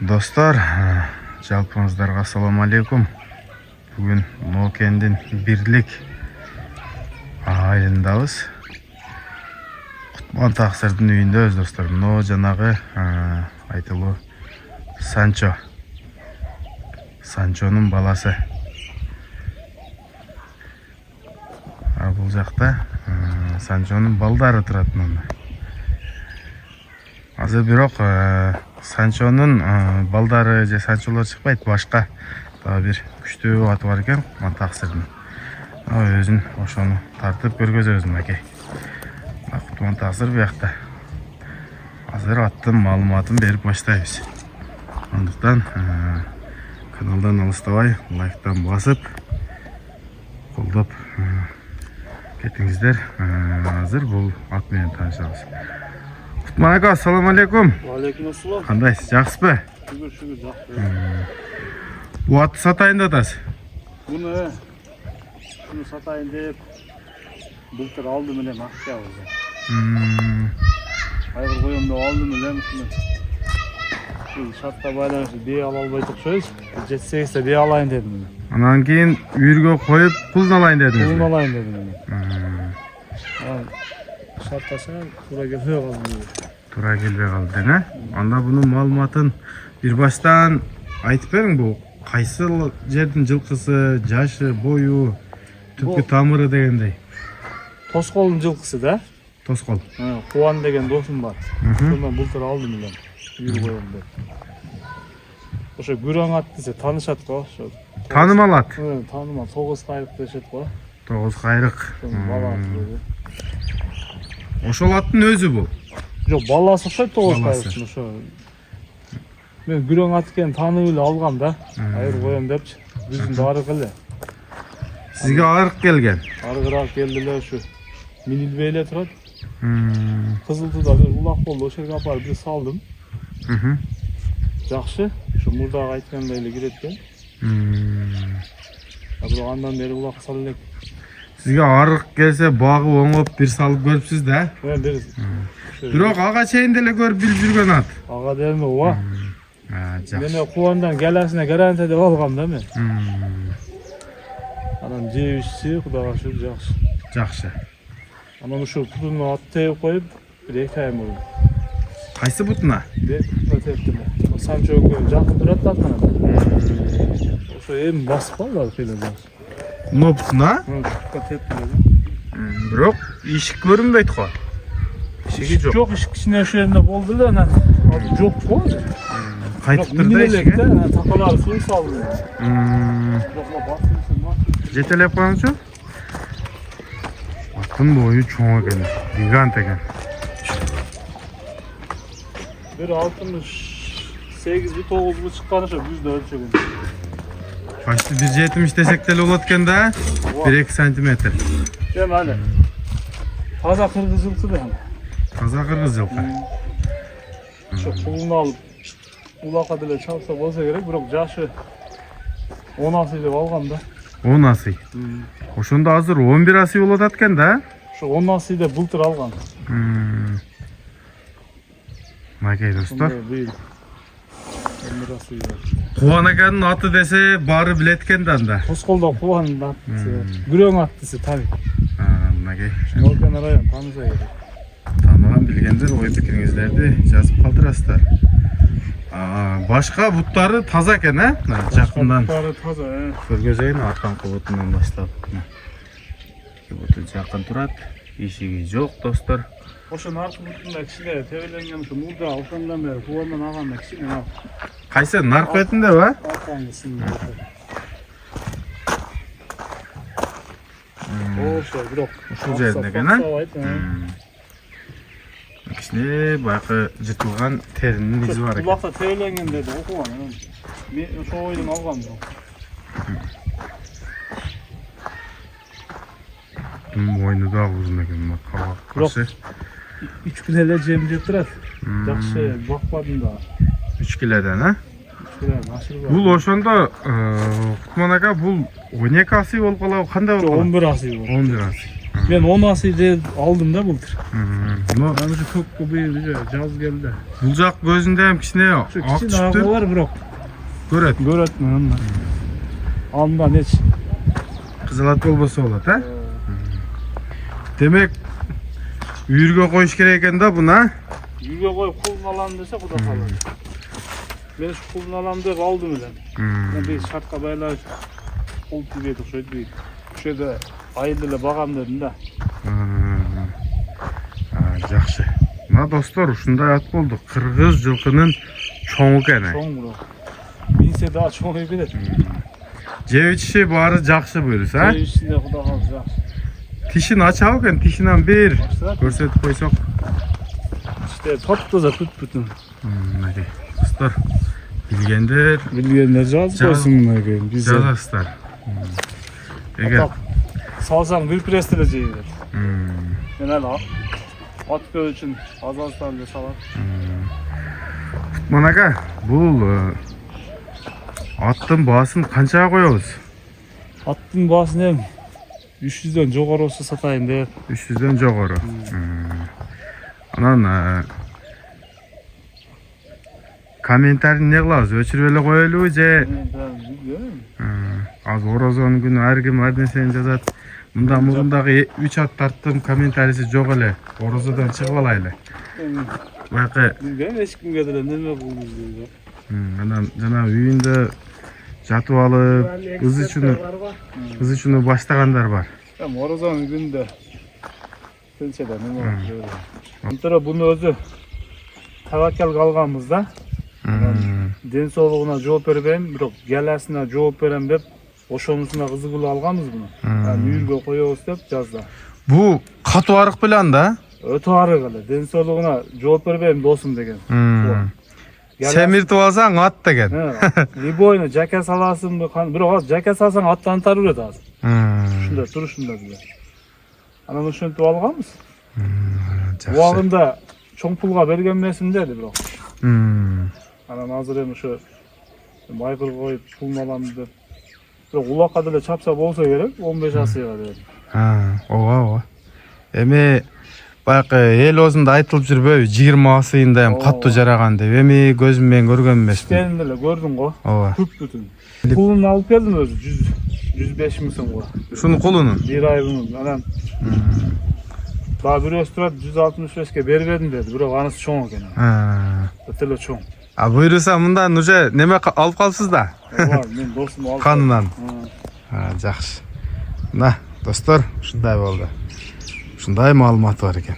Достар, жалпыңыздарга ассаламу алейкум. Бүгүн Ноокендин Бирлик айылындабыз. Кутман таксырдын үйүндөбүз, достор. Мына жанагы айтылуу Санчо. Санчонун баласы. Бул жакта Санчонун балдары турат мында. Азыр бирок Санчонун балдары же Санчолор чыкпайт, башка дагы бир күчтүү аты бар экен, Кутман таксырдын. Өзүн ошону тартып көргөзөбүз мынакей. Кутман таксыр биякта. Азыр аттын маалыматын берип баштайбыз. Андыктан каналдан алыстабай, лайктан басып, колдоп кетиңиздер. Азыр бул ат менен таанышабыз. Кутман ака, ассаламу алейкум. Алейкум ассалам. Кандайсыз, жакшысызбы? Шүгүр, жакшы. Бул атты сатайын деп атасыз. Шуну сатайын деп былтыр алдым элем акча болду. Айгыр коем деп алдым элем ушуну. Бул шартка байланыштуу бей ала албай турчубуз. Жетсеңизде бей алайын дедим. Анан кийин үйүргө коюп пулун алайын дедиңиз. Пулун алайын дедим. Шарттаса туура келбей калды. Туура келбей калды, да? Анда бунун маалыматын бир баштан айтып бериң, бул кайсы жердин жылкысы, жашы, бою, түпкү тамыры дегендей. Тосколдун жылкысы да? Тоскол. Кубан деген досум бар. Ошондон былтыр алдым элем. Үйүр коем деп. Ошо күрөң ат десе таанышат го, ошо. Таанымал ат. Таанымал, 9 кайрык дешет го. 9 кайрык. Баласы. Ошол аттын өзү бул. Жок, баласы окшойт 9 кайрыктын ошо. Мен күрөң ат экенин таанып эле алгам да. Айыр коем депчи. Жүзүндө арык эле. Сизге арык келген. Арыгыраак келди эле ушу. Минилбей эле турат. Кызылтуда бир улак болду, ошо жерге апарып бир салдым. Жакшы. Ушу мурдагы айткандай эле кирет экен. Бирок андан бери улак сала элек. Сизге арык келсе багып оңоп бир салып көрүпсүз да? Бирок ага чейин деле көрүп билип жүргөн ат. Ага делме ооба. Жакшы. Мен Кубандан келесине гарантия деп алгам да мен. Анан жебишчи, Кудайга шүгүр жакшы. Жакшы. Анан ушу бутуна ат тееп коюп, бир 2 ай мурун. Кайсы бутуна? Бутуна тептим. Санчога жакын турат атканада. Ошо эми басып калды кыйла. Мына бутуна? Бирок ишик көрүнбөйт го. Ишиги жок. Жок, ишик кичине ошо жеринде болду эле, анан жок го. Кайтыптыр да ишиги. Такалар суу салды. Жетелеп коюңчу. Аттын бою чоң экен, гигант экен. Бир 68-9 чыккан ошо бүздө өлчөгөн. Почти 170 десек деле болот экен да. 1-2 сантиметр. Эми али. Таза кыргыз жылкы да. Таза кыргыз жылкы. Ошо пулун алып улакка деле чалса болсо керек, бирок жашы 10 асый деп алгам да. 10 асый. Ошондо азыр 11 асый болот экен да. Ошо 10 асый деп былтыр алгам. Мынакей достор. Асый. Кубан аканын аты десе баары билет экен да анда. Тосколдо Кубандын аты. Күрөң ат десе таный. Мынакей. Ноокент район таныса керек. Таныган билгендер ой пикириңиздерди жазып калтырасыздар. Башка буттары таза экен, жакындан. Буттары таза, көргөзөйүн, арканкы бутунан баштап. Буту жакын турат, ишиги жок, достор. Ошонун аркы бутунда кичине тебеленген ушу мурда ошондон бери Кубандан алган кичине. Кайсы, нарк бетинде ба? Аркаңгысын. Ошо бирок ушул жеринде экен, кичине байкы жыртылган теринин изи бар экен. Булакта тебеленген деди, окуган. Мен ошо ойдон алгам. Мойну да узун экен, кабак көрсө. 3 кило эле жем жеп турат. Жакшы бакпадым да. 3 килодон, 3 кило ашырбай. Бул ошондо Кутман ака, бул 12 асый болуп калабы, кандай болуп калат? 11 асый болот. 11 асый. Ben 10 asıyı aldım da buldur. No, Ana şu çok kobuyu jaz geldi. bulacak gözünde hem kişine yok. Şu Ak kichine ağı çıktı. var bırak. Göret. Göretme ondan. Ondan hiç. Kızılat olbasa olat ha? Demek uyurga koyuş gerek ekan da buna. Yüge koyup kulun alan dese kuda kalır. Ben şu kulun alan dep aldım öyle. Ben bir şartka baylar kul tügedik şöyle değil. Şöyle ayıldıyla bakam dedim da. Жақсы. Мына достар, ушундай ат болду. Кыргыз жылкынын чоңу экен. Çoğun bırak. Binse daha çoğu bilir. Жеп ичиши баары жакшы буюрса, ha? İçinde kuda kalacak. Тишин ачабы экен, тишинен бир Açtılar. көрсөтүп койсок. İşte taptaza tut bütün. Мынакей. Достор, билгендер Bilgiyenler жазып Jaz- koysun bunlar koyun. Bize жазасыздар. Эгер salsan bir prestile ceyler. м, Ben hele at köy için azazlarla salar. Кутман ака, бул аттын баасын канчага коебуз? Attın basını hem 300'den жоғары olsa satayım deyip. 300дөн жогору. Анан комментарийни эмне кылабыз? Өчүрүп эле коелубу же Ben bilmiyorum. азыр орозонун күнү ар ким ар нерсени жазат. Мындан мурундагы 3 ат тарттым, комментарийси жок эле. Орозодон чыгып алайлы. Байкы Bilmiyorum hiç kim geldiler ne buldunuz diyor. анан жана үйүндө жатып алып кыз ичүүнү баштагандар бар. Hem Orazan günde Sınçada ne var böyle. Sonra bunu özü tavakkel kalganımızda den soğuluğuna cevap vereyim, bir gelesine cevap vereyim dep oşonusuna kızı kulu algamız bunu. Yani yürge koyuyoruz dep жазда. Бул катуу арык белән да? Öte arı gale, den soğuluğuna cevap vereyim dostum degen. Семиртип алсаң ат деген. Liboyna jaka salasın mı? Bir az jaka salsan attan tarır da az. Şunda duruşunda bile. Ana uşuntip alganmız. Жакшы. Uağında çoğun pulga bergen mesimdeydi bro. Ana hazır hem şu Michael koyup pulunu alalım dep. Bırak ulak adıyla çapsa bolsa gerek 15 asıya dedi. Ооба. Эми байкы эл оозунда айтылып жүрбөйбү 20 асыйында эм каттуу жараган деп. Эми көзүм менен көргөн эмесмин. Kendinle gördün go. Ооба. Tüp bütün. Pulunu alıp geldin özü 105 mi sen go. Ушуну кулунун. Bir ay bunun. Anan daha bir östürat 165'ke beribedin dedi. Bırak anısı çoğun gene. Ötele çoğun. Буйруса мындан уже неме алып калыпсыз да? Var men dostum aldım. Канынан. Жакшы. Мына достор, ушундай болду. Ушундай маалымат бар экен.